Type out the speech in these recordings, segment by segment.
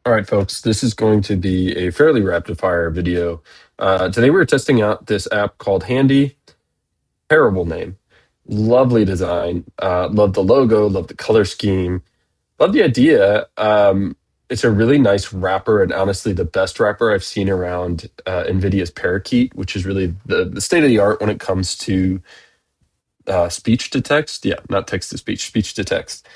All right, folks, this is going to be a fairly rapid fire video. Today we're testing out this app called Handy. Terrible name. Lovely design. Love the logo, love the color scheme, love the idea. It's a really nice wrapper, and honestly, the best wrapper I've seen around NVIDIA's Parakeet, which is really the state of the art when it comes to speech to text. Yeah, not text to speech, speech to text.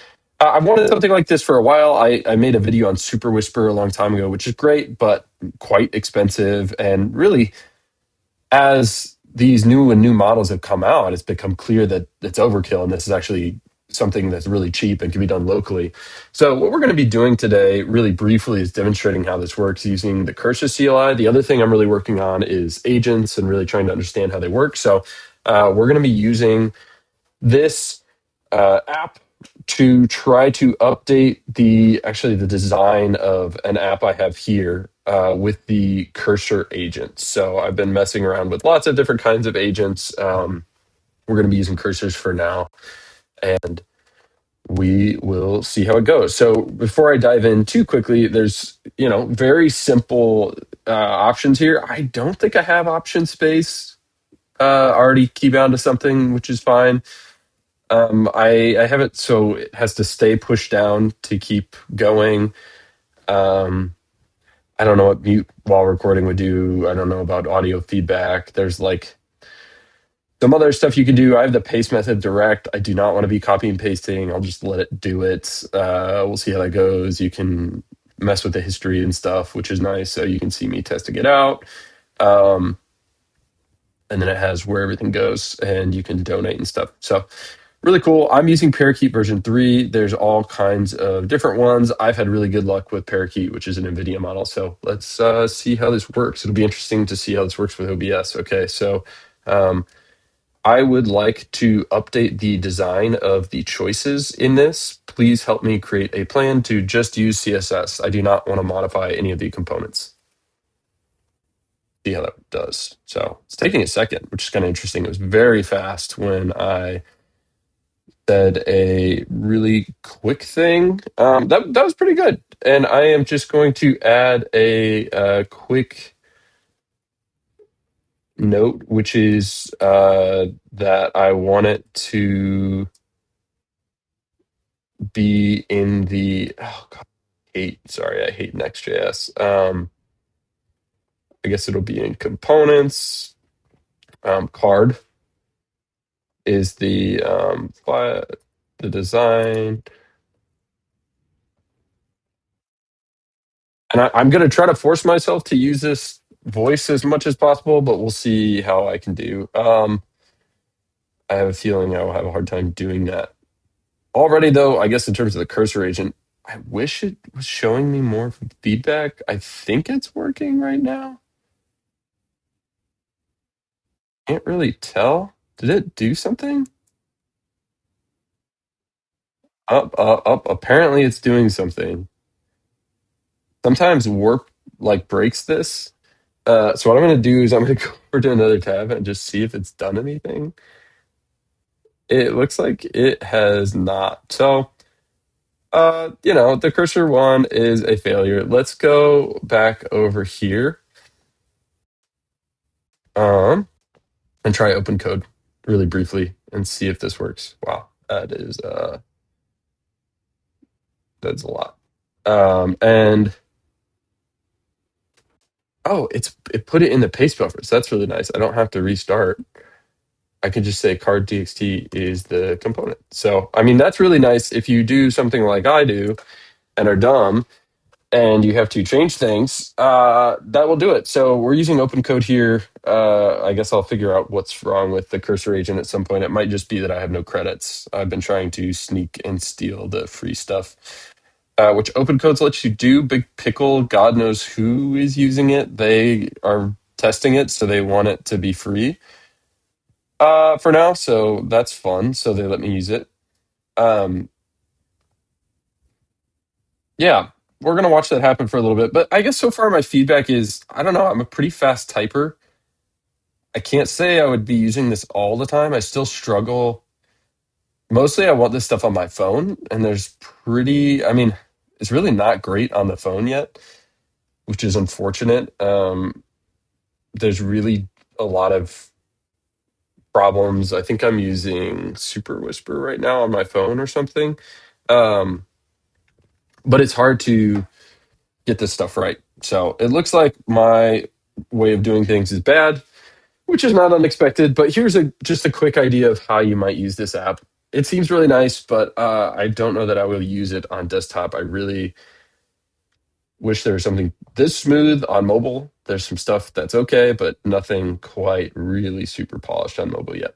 I've wanted something like this for a while. I made a video on Super Whisper a long time ago, which is great, but quite expensive. And really, as these new models have come out, it's become clear that it's overkill, and this is actually something that's really cheap and can be done locally. So what we're going to be doing today, really briefly, is demonstrating how this works using the Cursor CLI. The other thing I'm really working on is agents and really trying to understand how they work. So we're going to be using this app to try to update the design of an app I have here with the Cursor agent. So I've been messing around with lots of different kinds of agents. We're going to be using cursors for now, and we will see how it goes. So before I dive in too quickly, there's very simple options here. I don't think I have option space already keybound to something, which is fine. I have it so it has to stay pushed down to keep going. Um, I don't know what mute while recording would do. I don't know about audio feedback. There's like some other stuff you can do. I have the paste method direct. I do not want to be copy and pasting. I'll just let it do it. We'll see how that goes. You can mess with the history and stuff, which is nice. So you can see me testing it out. Um, and then it has where everything goes, and you can donate and stuff. So really cool. I'm using Parakeet version 3. There's all kinds of different ones. I've had really good luck with Parakeet, which is an NVIDIA model. So let's see how this works. It'll be interesting to see how this works with OBS. Okay, so um, I would like to update the design of the choices in this. Please help me create a plan to just use CSS. I do not want to modify any of the components. See how that does. So it's taking a second, which is kind of interesting. It was very fast when I said a really quick thing. That was pretty good. And I am just going to add a quick note, which is that I want it to be in the I hate Next.js. I guess it'll be in components. Card is the design. And I'm going to try to force myself to use this voice as much as possible, but we'll see how I can do. I have a feeling I will have a hard time doing that. Already, though, I guess in terms of the cursor agent, I wish it was showing me more feedback. I think it's working right now. Can't really tell. Did it do something? Up. Apparently, it's doing something. Sometimes warp like breaks this. So what I'm going to do is I'm going to go over to another tab and just see if it's done anything. It looks like it has not. So, the cursor one is a failure. Let's go back over here, and try Opencode really briefly and see if this works. Wow, that's a lot. And oh, it put it in the paste buffer. So that's really nice. I don't have to restart. I can just say card.txt is the component. So, I mean, that's really nice if you do something like I do and are dumb and you have to change things, that will do it. So we're using Opencode here. I guess I'll figure out what's wrong with the cursor agent at some point. It might just be that I have no credits. I've been trying to sneak and steal the free stuff, which Opencodes lets you do. Big Pickle, God knows who is using it. They are testing it, so they want it to be free for now. So that's fun. So they let me use it. Um, yeah, we're gonna watch that happen for a little bit. But I guess so far my feedback is I don't know. I'm a pretty fast typer. I can't say I would be using this all the time. I still struggle. Mostly, I want this stuff on my phone, and there's pretty. I mean, It's really not great on the phone yet, which is unfortunate. There's really a lot of problems. I think I'm using Super Whisper right now on my phone or something. Um, but it's hard to get this stuff right. So it looks like my way of doing things is bad, which is not unexpected. But here's a just a quick idea of how you might use this app. It seems really nice, but I don't know that I will use it on desktop. I really wish there was something this smooth on mobile. There's some stuff that's okay, but nothing quite really super polished on mobile yet.